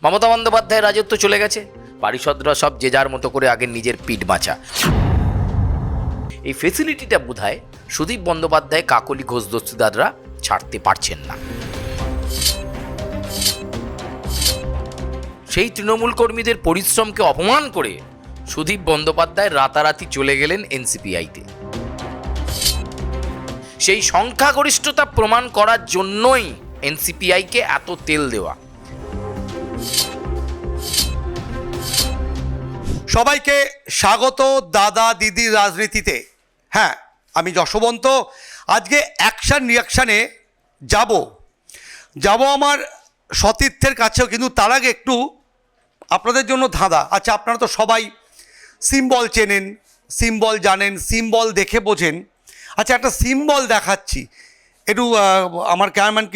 মমতা বন্দ্যোপাধ্যায়ের রাজত্ব চলে গেছে, পারিষদরা সব যে যার মতো করে আগের নিজের পিঠ বাঁচা। এই ফেসিলিটিটা বোধহয় সুদীপ বন্দ্যোপাধ্যায়, কাকলি ঘোষ দস্তিদাররা ছাড়তে পারছেন না। সেই তৃণমূল কর্মীদের পরিশ্রমকে অপমান করে সুদীপ বন্দ্যোপাধ্যায় রাতারাতি চলে গেলেন এনসিপিআইতে। সেই সংখ্যাগরিষ্ঠতা প্রমাণ করার জন্যই এনসিপিআইকে এত তেল দেওয়া। সবাইকে স্বাগত দাদা দিদির রাজনীতিতে। হ্যাঁ, আমি যশবন্ত। আজকে অ্যাকশান রিয়াকশানে যাব আমার সতীর্থের কাছেও, কিন্তু তার আগে একটু আপনাদের জন্য ধাঁধা। আচ্ছা, আপনারা তো সবাই সিম্বল চেনেন, সিম্বল জানেন, সিম্বল দেখে বোঝেন। আচ্ছা, একটা সিম্বল দেখাচ্ছি, একটু আমার ক্যামেরাম্যান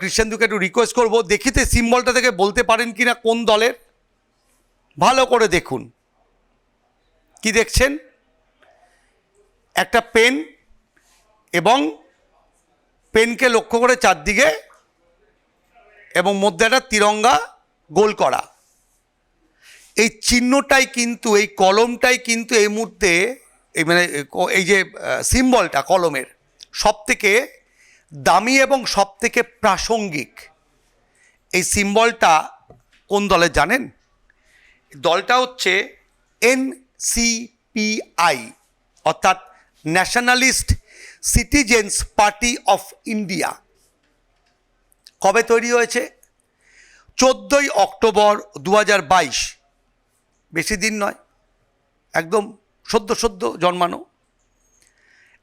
কৃষ্ণেন্দুকে একটু রিকোয়েস্ট করবো, দেখিতে সিম্বলটা থেকে বলতে পারেন কি না কোন দলের। ভালো করে দেখুন, কি দেখছেন? একটা পেন, এবং পেনকে লক্ষ্য করে চারদিকে, এবং মধ্যে একটা তিরঙ্গা গোল করা। এই চিহ্নটাই কিন্তু, এই কলমটাই কিন্তু এই মুহূর্তে এই যে সিম্বলটা কলমের সবথেকে দামি এবং সবথেকে প্রাসঙ্গিক। এই সিম্বলটা কোন দলের জানেন? দলটা হচ্ছে এনসিপিআই, অর্থাৎ nationalist citizens party of India. কবে তৈরি হয়েছে? 14ই অক্টোবর 2022। বেশি দিন নয়, একদম সদ্য জন্মানো।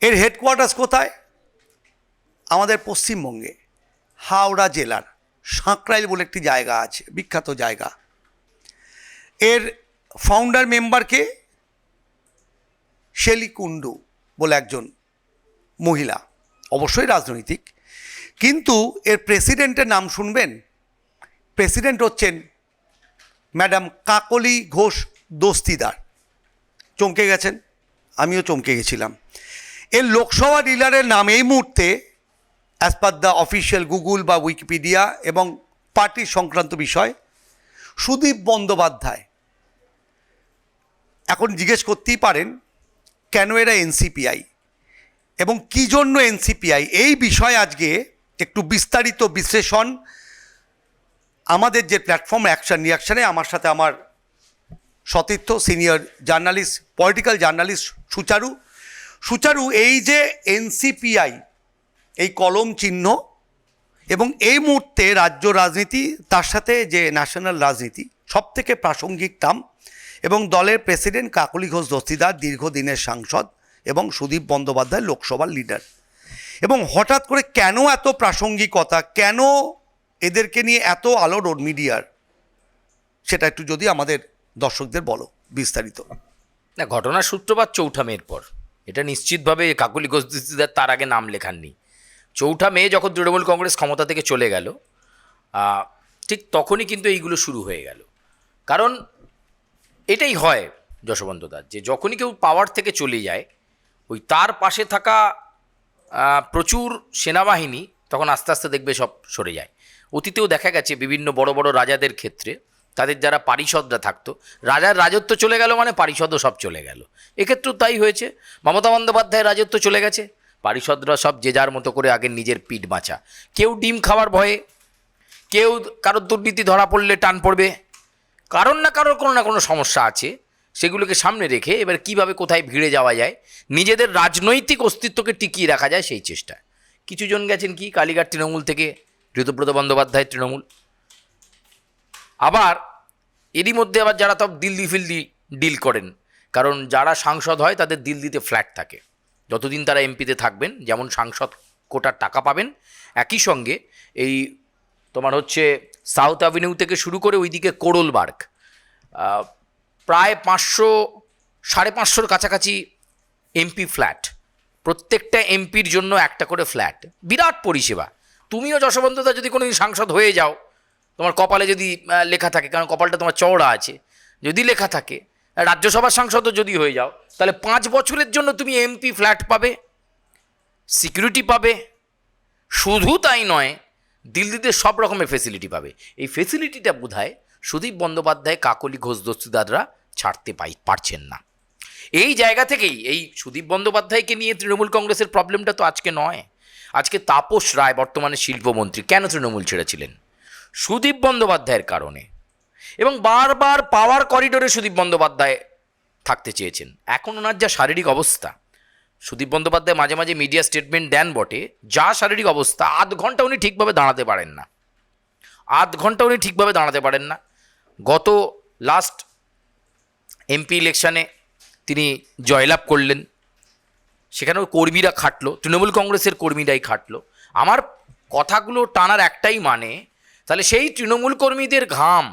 এর হেডকোয়ার্টার্স কোথায়? আমাদের পশ্চিমবঙ্গে হাওড়া জেলার সাঁকরাইল বলে একটি জায়গা আছে, বিখ্যাত জায়গা। এর ফাউন্ডার মেম্বারকে শেলি কুন্ডু বলে একজন মহিলা, অবশ্যই রাজনৈতিক। কিন্তু এর প্রেসিডেন্টের নাম শুনবেন। প্রেসিডেন্ট হচ্ছেন ম্যাডাম কাকলি ঘোষ দস্তিদার। চমকে গেছেন? আমিও চমকে গেছিলাম। এর লোকসভা ডিলারের নাম এই মুহূর্তে as per the official Google বা উইকিপিডিয়া এবং পার্টির সংক্রান্ত বিষয় সুদীপ বন্দ্যোপাধ্যায়। এখন জিজ্ঞেস করতেই পারেন কেন এরা এনসিপিআই এবং কী জন্য এনসিপিআই। এই বিষয়ে আজকে একটু বিস্তারিত বিশ্লেষণ আমাদের যে প্ল্যাটফর্ম অ্যাকশন রিয়াকশানে আমার সাথে আমার সতীর্থ সিনিয়র জার্নালিস্ট, পলিটিক্যাল জার্নালিস্ট সুচারু এই যে এনসিপিআই, এই কলম চিহ্ন এবং এই মুহূর্তে রাজ্য রাজনীতি, তার সাথে যে ন্যাশনাল রাজনীতি, সবথেকে প্রাসঙ্গিক নাম। এবং দলের প্রেসিডেন্ট কাকলি ঘোষ দস্তিদার, দীর্ঘদিনের সাংসদ এবং সুদীপ বন্দ্যোপাধ্যায় লোকসভার লিডার। এবং হঠাৎ করে কেন এত প্রাসঙ্গিকতা, কেন এদেরকে নিয়ে এত আলোড়ন মিডিয়ার, সেটা একটু যদি আমাদের দর্শকদের বলো বিস্তারিত। না, ঘটনার সূত্রপাত 4 মের পর। এটা নিশ্চিতভাবে কাকলি ঘোষ দস্তিদার তার আগে নাম লেখাননি। 4 মে যখন তৃণমূল কংগ্রেস ক্ষমতা থেকে চলে গেল, ঠিক তখনই কিন্তু এইগুলো শুরু হয়ে গেল। কারণ এটাই হয় যশবন্তদার, যে যখনই কেউ পাওয়ার থেকে চলে যায়, ওই তার পাশে থাকা প্রচুর সেনাবাহিনী তখন আস্তে আস্তে দেখবে সব সরে যায়। অতীতেও দেখা গেছে বিভিন্ন বড় বড় রাজাদের ক্ষেত্রে তাদের যারা পারিষদরা থাকতো, রাজার রাজত্ব চলে গেল মানে পারিষদও সব চলে গেল। এক্ষেত্রেও তাই হয়েছে। মমতা বন্দ্যোপাধ্যায়ের রাজত্ব চলে গেছে, পারিষদরা সব যে যার মতো করে আগের নিজের পিঠ বাঁচা। কেউ ডিম খাওয়ার ভয়ে, কেউ কারোর দুর্নীতি ধরা পড়লে টান পড়বে, কারোর না কারোর কোনো না কোনো সমস্যা আছে, সেগুলোকে সামনে রেখে এবার কিভাবে কোথায় ভিড়ে যাওয়া যায়, নিজেদের রাজনৈতিক অস্তিত্বকে টিকিয়ে রাখা যায় সেই চেষ্টা। কিছুজন গেছেন কি কালীঘাট তৃণমূল থেকে, ঋতুব্রত বন্দ্যোপাধ্যায়ের তৃণমূল। আবার এরই মধ্যে আবার যারা সব দিল্লি ডিল করেন, কারণ যারা সাংসদ হয় তাদের দিল্লিতে ফ্ল্যাট থাকে, যতদিন তারা এমপিতে থাকবেন যেমন সাংসদ কোটার টাকা পাবেন। একই সঙ্গে এই তোমার হচ্ছে সাউথ অ্যাভিনিউ থেকে শুরু করে ওইদিকে কোরলবার্গ, প্রায় 500-550 কাছাকাছি এমপি ফ্ল্যাট, প্রত্যেকটা এমপির জন্য একটা করে ফ্ল্যাট। বিরাট পরিষেবা। তুমিও যশবন্তদা যদি কোনো দিন সাংসদ হয়ে যাও, তোমার কপালে যদি লেখা থাকে, কারণ কপালটা তোমার চওড়া আছে, যদি লেখা থাকে, রাজ্যসভার সাংসদও যদি হয়ে যাও, তাহলে 5 বছরের জন্য তুমি এমপি ফ্ল্যাট পাবে, সিকিউরিটি পাবে। শুধু তাই নয়, দিল্লিতে সব রকমের ফেসিলিটি পাবে। এই ফেসিলিটিটা বোধহয় সুদীপ বন্দ্যোপাধ্যায় কাকলি ঘোষ দস্তিদাররা ছাড়তে পারছেন না। এই জায়গা থেকেই এই সুদীপ বন্দ্যোপাধ্যায়কে নিয়ে তৃণমূল কংগ্রেসের প্রবলেমটা তো আজকে নয়। আজকে তাপস রায় বর্তমানে শিল্পমন্ত্রী কেন তৃণমূল ছেড়েছিলেন? সুদীপ বন্দ্যোপাধ্যায়ের কারণে। এবং বারবার পাওয়ার করিডোরে সুদীপ বন্দ্যোপাধ্যায় থাকতে চেয়েছেন। এখন ওনার যা শারীরিক অবস্থা, সুদীপ বন্দ্যোপাধ্যায় মাঝে মাঝে মিডিয়া স্টেটমেন্ট দেন বটে, যা শারীরিক অবস্থা, আধ ঘন্টা উনি ঠিকভাবে দাঁড়াতে পারেন না। গত লাস্ট এমপি ইলেকশানে তিনি জয়লাভ করলেন, সেখানেও কর্মীরা খাটলো, তৃণমূল কংগ্রেসের কর্মীরাই খাটলো। আমার কথাগুলো টানার একটাই মানে, তাহলে সেই তৃণমূল কর্মীদের ঘাম,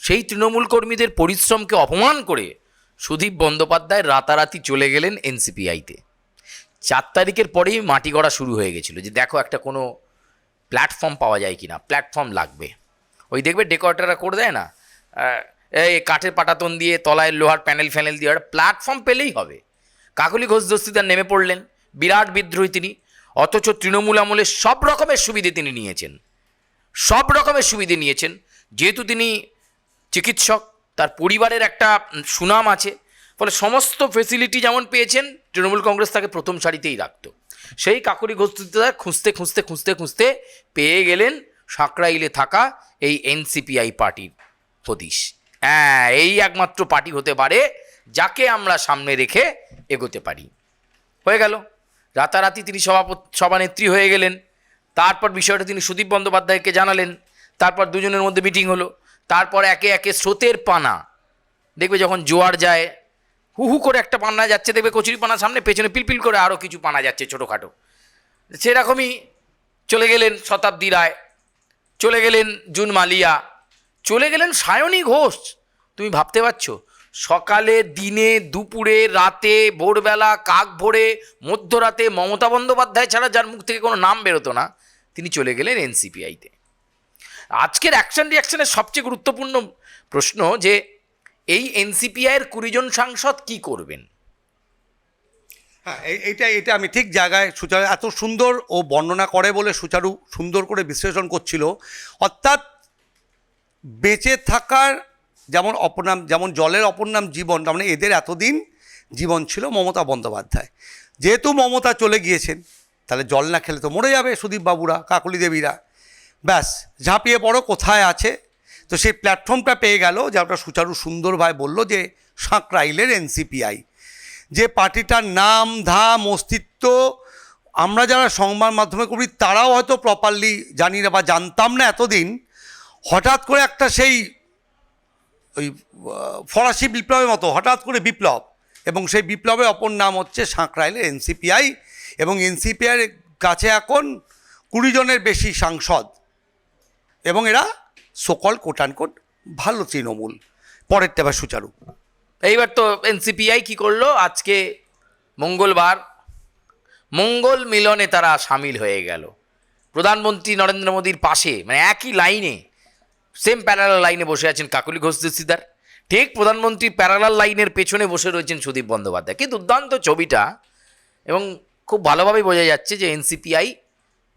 সেই তৃণমূল কর্মীদের পরিশ্রমকে অপমান করে সুদীপ বন্দ্যোপাধ্যায় রাতারাতি চলে গেলেন এনসিপিআইতে। 4 তারিখের পরেই মাটি গড়া শুরু হয়ে গেছিলো যে দেখো একটা কোনো প্ল্যাটফর্ম পাওয়া যায় কি না, প্ল্যাটফর্ম লাগবে। ওই দেখবে ডেকোরেটররা করে দেয় না, এই কাঠের পাটাতন দিয়ে তলায় লোহার প্যানেল ফ্যানেল দিয়ে একটা প্ল্যাটফর্ম পেলেই হবে। কাকলি ঘোষ দস্তিদার নেমে পড়লেন, বিরাট বিদ্রোহী তিনি। অথচ তৃণমূল আমলে সব রকমের সুবিধে তিনি নিয়েছেন, যেহেতু তিনি চিকিৎসক, তার পরিবারের একটা সুনাম আছে, ফলে সমস্ত ফেসিলিটি যেমন পেয়েছেন, তৃণমূল কংগ্রেস তাকে প্রথম সারিতেই রাখত। সেই কাকলি ঘোষ দস্তিদার খুঁজতে পেয়ে গেলেন সাঁকরাইলে থাকা এই এনসিপিআই পার্টির হদিশ। হ্যাঁ, এই একমাত্র পার্টি হতে পারে যাকে আমরা সামনে রেখে এগোতে পারি। হয়ে গেল, রাতারাতি তিনি সভানেত্রী হয়ে গেলেন। তারপর বিষয়টা তিনি সুদীপ বন্দ্যোপাধ্যায়কে জানালেন। তারপর দুজনের মধ্যে মিটিং হলো। তারপর একে একে স্রোতের পানা, দেখবে যখন জোয়ার যায়, হু হু করে একটা পানা যাচ্ছে, দেখবে কচুরি পানার সামনে, পেছনে পিলপিল করে আরও কিছু পানা যাচ্ছে ছোটোখাটো। সেরকমই চলে গেলেন শতাব্দী রায়, চলে গেলেন জুন মালিয়া, চলে গেলেন সায়নী ঘোষ। তুমি ভাবতে পারছো, সকালে, দিনে, দুপুরে, রাতে, ভোরবেলা, কাক ভোরে, মধ্যরাতে মমতা বন্দ্যোপাধ্যায় ছাড়া যার মুখ থেকে কোনো নাম বেরোতো না, তিনি চলে গেলেন এনসিপিআইতে। আজকের অ্যাকশন রিয়াকশনের সবচেয়ে গুরুত্বপূর্ণ প্রশ্ন যে এই এনসিপিআইয়ের 20 জন সাংসদ কি করবেন? হ্যাঁ, এটা আমি ঠিক জায়গায় সুচারু এত সুন্দর ও বর্ণনা করে বলে সুচারু সুন্দর করে বিশ্লেষণ করছিল। অর্থাৎ বেঁচে থাকার যেমন অপর নাম, যেমন জলের অপর নাম জীবন, তার মানে এদের এতদিন জীবন ছিল মমতা বন্দ্যোপাধ্যায়। যেহেতু মমতা চলে গিয়েছেন, তাহলে জল না খেলে তো মরে যাবে সুদীপ বাবুরা, কাকলি দেবীরা। ব্যাস, ঝাঁপিয়ে পড়ো কোথায় আছে। তো সেই প্ল্যাটফর্মটা পেয়ে গেল, যেটা সুচারু সুন্দরভাবে বলল, যে সাঁকরাইলের এনসিপিআই, যে পার্টিটার নাম ধাম অস্তিত্ব আমরা যারা সংবাদ মাধ্যমে করি তারাও হয়তো প্রপারলি জানি না বা জানতাম না এতদিন। হঠাৎ করে একটা সেই ওই ফরাসি বিপ্লবের মতো হঠাৎ করে বিপ্লব, এবং সেই বিপ্লবের অপর নাম হচ্ছে সাঁকরাইলের এনসিপিআই। এবং এনসিপিআইয়ের কাছে এখন 20 জনের বেশি সাংসদ, এবং এরা সকল কোটানকোট ভালো তৃণমূল। পরেরটা এবার সুচারু। এইবার তো এনসিপিআই কি করলো, আজকে মঙ্গলবার মঙ্গল মিলনে তারা সামিল হয়ে গেল। প্রধানমন্ত্রী নরেন্দ্র মোদীর পাশে, মানে একই লাইনে, সেম প্যারালাল লাইনে বসে আছেন কাকলি ঘোষ দস্তিদার। ঠিক প্রধানমন্ত্রী প্যারালাল লাইনের পেছনে বসে রয়েছেন সুদীপ বন্দ্যোপাধ্যায়। কি দুর্দান্ত ছবিটা, এবং খুব ভালোভাবেই বোঝা যাচ্ছে যে এনসিপিআই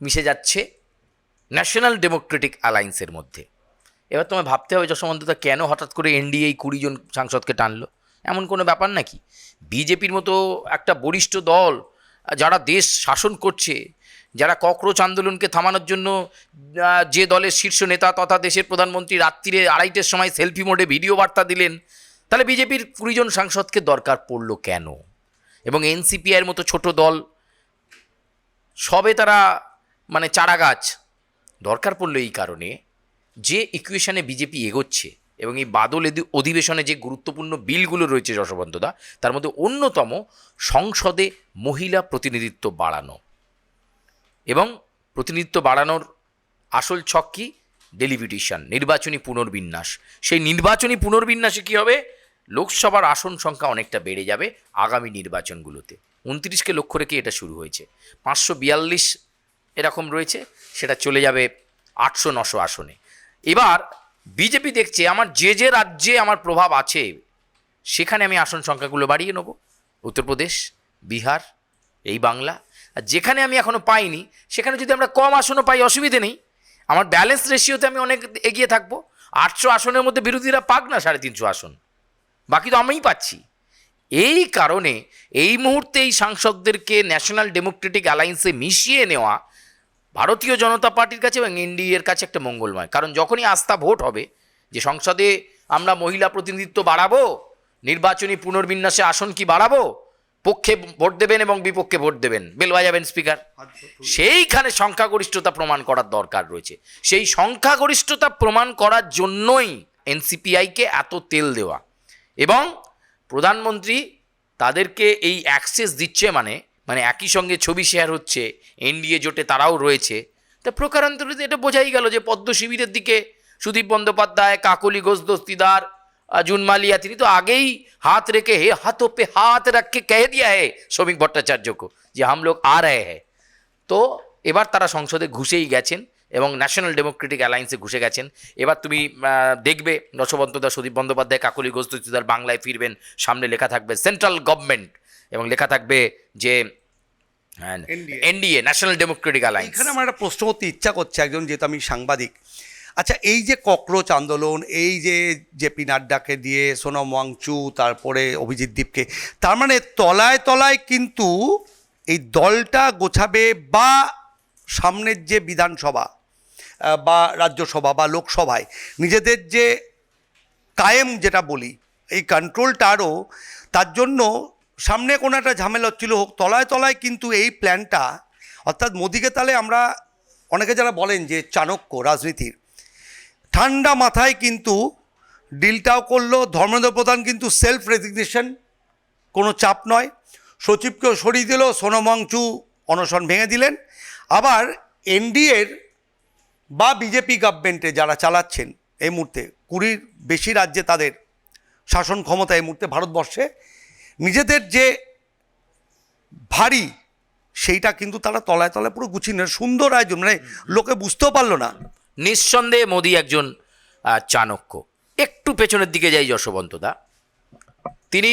মিশে যাচ্ছে ন্যাশনাল ডেমোক্রেটিক অ্যালায়েন্সের মধ্যে। এবার তোমায় ভাবতে হবে যশোমন্তদা, কেন হঠাৎ করে এনডিএ 20 জন সাংসদকে টানলো? এমন কোনো ব্যাপার নাকি? বিজেপির মতো একটা বরিষ্ঠ দল, যারা দেশ শাসন করছে, যারা ককরোচ আন্দোলনকে থামানোর জন্য, যে দলের শীর্ষ নেতা তথা দেশের প্রধানমন্ত্রী রাত্রিরে 2:30টার সময় সেলফি মোডে ভিডিও বার্তা দিলেন, তাহলে বিজেপির 20 জন সাংসদকে দরকার পড়লো কেন? এবং এনসিপিআইয়ের মতো ছোট দল, সবে তারা মানে চারা গাছ, দরকার পড়লো এই কারণে যে ইকুয়েশনে বিজেপি এগোচ্ছে, এবং এই বাদল অধিবেশনে যে গুরুত্বপূর্ণ বিলগুলো রয়েছে যশবন্তদা, তার মধ্যে অন্যতম সংসদে মহিলা প্রতিনিধিত্ব বাড়ানো। এবং প্রতিনিধিত্ব বাড়ানোর আসল ছক কি? ডেলিমিটেশন, নির্বাচনী পুনর্বিন্যাস। সেই নির্বাচনী পুনর্বিন্যাসে কী হবে? লোকসভার আসন সংখ্যা অনেকটা বেড়ে যাবে আগামী নির্বাচনগুলোতে। 29কে লক্ষ্য রেখে এটা শুরু হয়েছে। 542 এরকম রয়েছে, সেটা চলে যাবে 800-900 আসনে। এবার বিজেপি দেখছে আমার যে রাজ্যে আমার প্রভাব আছে সেখানে আমি আসন সংখ্যাগুলো বাড়িয়ে নেব। উত্তরপ্রদেশ, বিহার, এই বাংলা। আর যেখানে আমি এখনও পাইনি সেখানে যদি আমরা কম আসনও পাই অসুবিধে নেই, আমার ব্যালেন্স রেশিওতে আমি অনেক এগিয়ে থাকবো। 800 আসনের মধ্যে বিরোধীরা পাক না 350 আসন, বাকি তো আমিই পাচ্ছি। এই কারণে এই মুহূর্তে এই সাংসদদেরকে ন্যাশনাল ডেমোক্রেটিক অ্যালায়েন্সে মিশিয়ে নেওয়া ভারতীয় জনতা পার্টির কাছে এবং এনডিএর কাছে একটা মঙ্গলময়। কারণ যখনই আস্থা ভোট হবে যে সংসদে আমরা মহিলা প্রতিনিধিত্ব বাড়াবো, নির্বাচনী পুনর্বিন্যাসে আসন কি বাড়াবো, পক্ষে ভোট দেবেন এবং বিপক্ষে ভোট দেবেন, বেল বাজাবেন স্পিকার, সেইখানে সংখ্যাগরিষ্ঠতা প্রমাণ করার দরকার রয়েছে। সেই সংখ্যাগরিষ্ঠতা প্রমাণ করার জন্যই এনসিপিআইকে এত তেল দেওয়া, এবং প্রধানমন্ত্রী তাদেরকে এই অ্যাক্সেস দিচ্ছে, মানে একই সঙ্গে ছবি শেয়ার হচ্ছে, এনডিএ জোটে তারাও রয়েছে। তা প্রকারান্তরিতে এটা বোঝাই গেল যে পদ্ম শিবিরের দিকে সুদীপ বন্দ্যোপাধ্যায়, কাকলি ঘোষ দস্তিদার, জুন মালিয়া, তিনি তো আগেই হাত রেখে হাতোं पे হাত রাখকে কহ দিয়া হে শ্রমিক ভট্টাচার্যকে যে হাম লোগ আ রহে হ্যাঁ। তো এবার তারা সংসদে ঘুষেই গেছেন এবং ন্যাশনাল ডেমোক্রেটিক অ্যালায়েন্সে ঘুষে গেছেন। এবার তুমি দেখবে রসবন্তদা, সুদীপ বন্দ্যোপাধ্যায়, কাকলি ঘোষ দস্তিদার বাংলায় ফিরবেন, সামনে লেখা থাকবে সেন্ট্রাল গভর্নমেন্ট এবং লেখা থাকবে যে এনডিএ, ন্যাশনাল ডেমোক্রেটিক অ্যালায়েন্স। এখানে আমার একটা প্রশ্ন করতে ইচ্ছা করছে, একজন যেহেতু আমি সাংবাদিক। আচ্ছা, এই যে ককরোচ আন্দোলন, এই যে জেপি নাড্ডাকে দিয়ে সোনম ওয়াংচু, তারপরে অভিজিৎ দীপকে, তার মানে তলায় তলায় কিন্তু এই দলটা গোছাবে, বা সামনের যে বিধানসভা বা রাজ্যসভা বা লোকসভায় নিজেদের যে কায়েম যেটা বলি, এই কন্ট্রোলটারও, তার জন্য সামনে কোনো একটা ঝামেলা হচ্ছিল হোক, তলায় তলায় কিন্তু এই প্ল্যানটা, অর্থাৎ মোদিকে তাহলে আমরা অনেকে যারা বলেন যে চাণক্য রাজনীতির, ঠান্ডা মাথায় কিন্তু ডিলটাও করলো। ধর্মেন্দ্র প্রধান কিন্তু সেলফ রেজিগনেশন, কোনো চাপ নয়, সচিবকেও সরিয়ে দিল, সোনম ওয়াংচু অনশন ভেঙে দিলেন। আবার এনডিএর বা বিজেপি গভর্নমেন্টে যারা চালাচ্ছেন এই মুহূর্তে, 20 বেশি রাজ্যে তাদের শাসন ক্ষমতা এই মুহূর্তে ভারতবর্ষে, নিজেদের যে ভারী সেইটা কিন্তু তারা তলায় তলায় পুরো গুছিয়ে নেয়। সুন্দর আয়োজন, মানে লোকে বুঝতেও পারলো না। নিঃসন্দেহে মোদি একজন চাণক্য। একটু পেছনের দিকে যাই যশবন্তদা, তিনি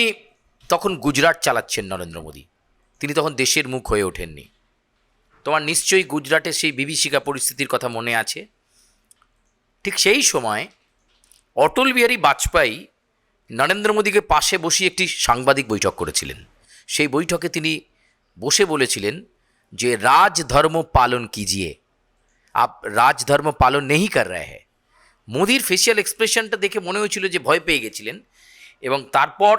তখন গুজরাট চালাচ্ছেন নরেন্দ্র মোদি, তিনি তখন দেশের মুখ হয়ে ওঠেননি। তোমার নিশ্চয়ই গুজরাটের সেই বিভীষিকা পরিস্থিতির কথা মনে আছে। ঠিক সেই সময় অটল বিহারী বাজপেয়ী নরেন্দ্র মোদীকে পাশে বসিয়ে একটি সাংবাদিক বৈঠক করেছিলেন। সেই বৈঠকে তিনি বসে বলেছিলেন যে রাজধর্ম পালন কিজিয়ে, আপ রাজধর্ম পালন নেই কর রহে হ্যাঁ। মোদির ফেসিয়াল এক্সপ্রেশনটা দেখে মনে হয়েছিল যে ভয় পেয়ে গেছিলেন, এবং তারপর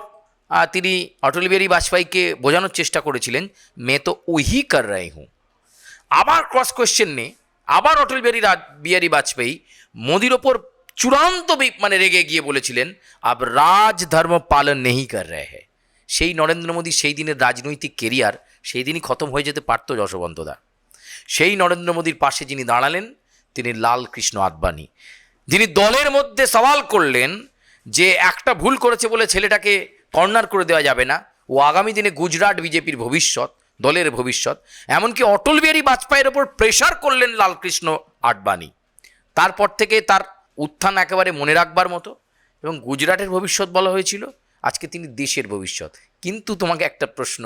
তিনি অটল বিহারী বাজপেয়ীকে বোঝানোর চেষ্টা করেছিলেন মে তো ওহি কর রহে হুঁ। আবার ক্রস কোয়েশ্চেন নিয়ে আবার অটল বিহারী বাজপেয়ী মোদির ওপর চূড়ান্ত মানে রেগে গিয়ে বলেছিলেন আব রাজধর্ম পালন নেই কর রহে হ্যাঁ। সেই নরেন্দ্র মোদী সেই দিনের রাজনৈতিক কেরিয়ার সেই দিনই খতম হয়ে যেতে পারত যশবন্তদা। সেই নরেন্দ্র মোদীর পাশে যিনি দাঁড়ালেন তিনি লালকৃষ্ণ আদবানি, যিনি দলের মধ্যে সওয়াল করলেন যে একটা ভুল করেছে বলে ছেলেটাকে কর্নার করে দেওয়া যাবে না, ও আগামী দিনে গুজরাট বিজেপির ভবিষ্যৎ, দলের ভবিষ্যৎ। এমনকি অটল বিহারী বাজপেয়ীর ওপর প্রেশার করলেন লালকৃষ্ণ আডবাণী। তারপর থেকে তার উত্থান একেবারে মনে রাখবার মতো, এবং গুজরাটের ভবিষ্যৎ বলা হয়েছিল, আজকে তিনি দেশের ভবিষ্যৎ। কিন্তু তোমাকে একটা প্রশ্ন,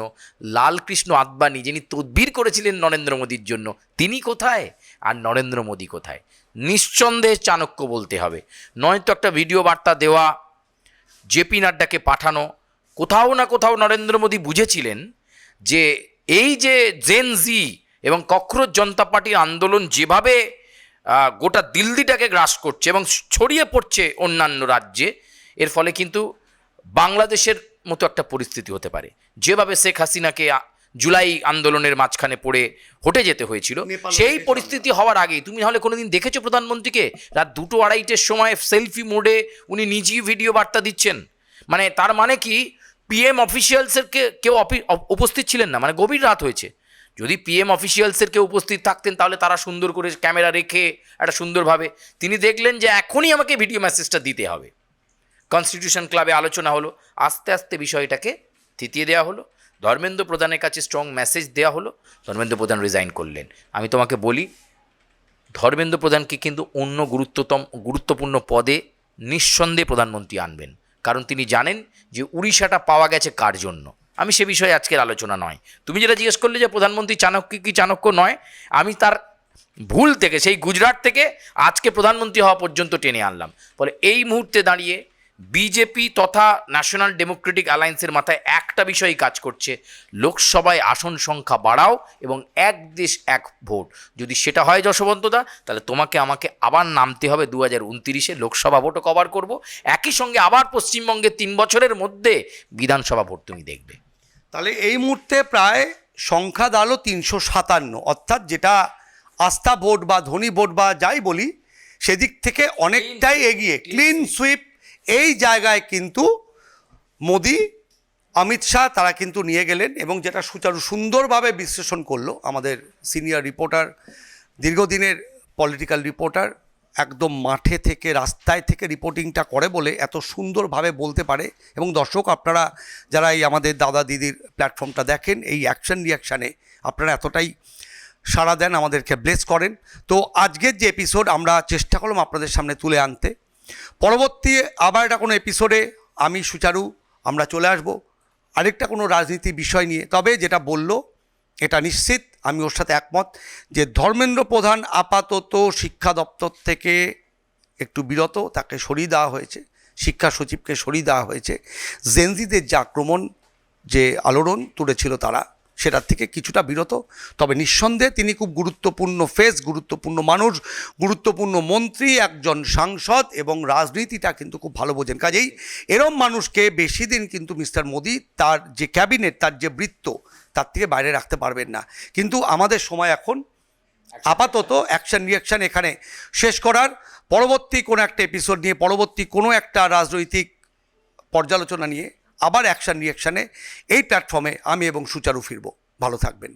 লালকৃষ্ণ আদবানি যিনি তদবির করেছিলেন নরেন্দ্র মোদীর জন্য, তিনি কোথায় আর নরেন্দ্র মোদী কোথায়? নিঃসন্দেহে চাণক্য বলতে হবে, নয়তো একটা ভিডিও বার্তা দেওয়া, জেপি নাড্ডাকে পাঠানো। কোথাও না কোথাও নরেন্দ্র মোদী বুঝেছিলেন যে এই যে জেন জি এবং ককরোচ জনতা পার্টির আন্দোলন যেভাবে গোটা দিল্লিটাকে গ্রাস করছে এবং ছড়িয়ে পড়ছে অন্যান্য রাজ্যে, এর ফলে কিন্তু বাংলাদেশের মতো একটা পরিস্থিতি হতে পারে। যেভাবে শেখ হাসিনাকে জুলাই আন্দোলনের মাঝখানে পড়ে হটে যেতে হয়েছিল, সেই পরিস্থিতি হওয়ার আগেই তুমি তাহলে কোনোদিন দেখেছো প্রধানমন্ত্রীকে রাত 2-2:30-টের সময় সেলফি মোডে উনি নিজেই ভিডিও বার্তা দিচ্ছেন? মানে তার মানে কি পিএম অফিসিয়ালসের কেউ উপস্থিত ছিলেন না? মানে গভীর রাত হয়েছে, যদি পিএম অফিসিয়ালসের কেউ উপস্থিত থাকতেন তাহলে তারা সুন্দর করে ক্যামেরা রেখে একটা সুন্দরভাবে, তিনি দেখলেন যে এখনই আমাকে ভিডিও মেসেজটা দিতে হবে। কনস্টিটিউশন ক্লাবে আলোচনা হলো, আস্তে আস্তে বিষয়টাকে থিতিয়ে দেওয়া হলো, ধর্মেন্দ্র প্রধানের কাছে স্ট্রং মেসেজ দেওয়া হলো, ধর্মেন্দ্র প্রধান রিজাইন করলেন। আমি তোমাকে বলি, ধর্মেন্দ্র প্রধানকে কিন্তু অন্য গুরুত্বপূর্ণ পদে নিঃসন্দেহে প্রধানমন্ত্রী আনবেন, কারণ তিনি জানেন যে উড়িষ্যাটা পাওয়া গেছে কার জন্য। আমি সে বিষয়ে আজকের আলোচনা নয়। তুমি যেটা জিজ্ঞেস করলে যে প্রধানমন্ত্রী চাণক্য কি চাণক্য নয়, আমি তার ভুল থেকে, সেই গুজরাট থেকে আজকে প্রধানমন্ত্রী হওয়া পর্যন্ত টেনে আনলাম। ফলে এই মুহূর্তে দাঁড়িয়ে বিজেপি তথা ন্যাশনাল ডেমোক্রেটিক অ্যালায়েন্সের মাথায় একটা বিষয়ই কাজ করছে, লোকসভায় আসন সংখ্যা বাড়াও এবং এক দেশ এক ভোট। যদি সেটা হয় যশবন্তদা, তাহলে তোমাকে আমাকে আবার নামতে হবে 2029-এ, লোকসভা ভোটও কভার করব, একই সঙ্গে আবার পশ্চিমবঙ্গে 3 বছরের মধ্যে বিধানসভা ভোট তুমি দেখবে। তাহলে এই মুহূর্তে প্রায় সংখ্যা দাঁড়ালো 357, অর্থাৎ যেটা আস্থা ভোট বা ধনী ভোট বা যাই বলি, সেদিক থেকে অনেকটাই এগিয়ে, ক্লিন সুইপ এই জায়গায় কিন্তু মোদি, অমিত শাহ তারা কিন্তু নিয়ে গেলেন। এবং যেটা সুন্দরভাবে বিশ্লেষণ করলো আমাদের সিনিয়র রিপোর্টার, দীর্ঘদিনের পলিটিক্যাল রিপোর্টার, একদম মাঠে থেকে রাস্তায় থেকে রিপোর্টিংটা করে বলে এত সুন্দরভাবে বলতে পারে। এবং দর্শক আপনারা যারা এই আমাদের দাদা দিদির প্ল্যাটফর্মটা দেখেন, এই অ্যাকশন রিয়াকশানে আপনারা এতটাই সাড়া দেন, আমাদেরকে ব্লেস করেন। তো আজকের যে এপিসোড আমরা চেষ্টা করলাম আপনাদের সামনে তুলে আনতে, পরবর্তী আবার একটা কোনো এপিসোডে আমি সুচারু আমরা চলে আসব আরেকটা কোনো রাজনীতি বিষয় নিয়ে। তবে যেটা বলল এটা নিশ্চিত আমি ওর সাথে একমত যে ধর্মেন্দ্র প্রধান আপাতত শিক্ষা দপ্তর থেকে একটু বিরত, তাকে সরিয়ে দেওয়া হয়েছে, শিক্ষা সচিবকে সরিয়ে দেওয়া হয়েছে। জেনজিদের যে আক্রমণ, যে আলোড়ন তুলেছিল তারা, সেটার থেকে কিছুটা বিরত। তবে নিঃসন্দেহে তিনি খুব গুরুত্বপূর্ণ ফেস, গুরুত্বপূর্ণ মানুষ, গুরুত্বপূর্ণ মন্ত্রী, একজন সাংসদ এবং রাজনীতিটা কিন্তু খুব ভালো বোঝেন। কাজেই এরম মানুষকে বেশি দিন কিন্তু মিস্টার মোদি তার যে ক্যাবিনেট, তার যে বৃত্ত, তার থেকে বাইরে রাখতে পারবেন না। কিন্তু আমাদের সময় এখন আপাতত অ্যাকশন রিয়াকশান এখানে শেষ করার, পরবর্তী কোনো একটা এপিসোড নিয়ে, পরবর্তী কোনো একটা রাজনৈতিক পর্যালোচনা নিয়ে আবার অ্যাকশন রিয়াকশানে এই প্ল্যাটফর্মে আমি এবং সুচারু ফিরব। ভালো থাকবেন।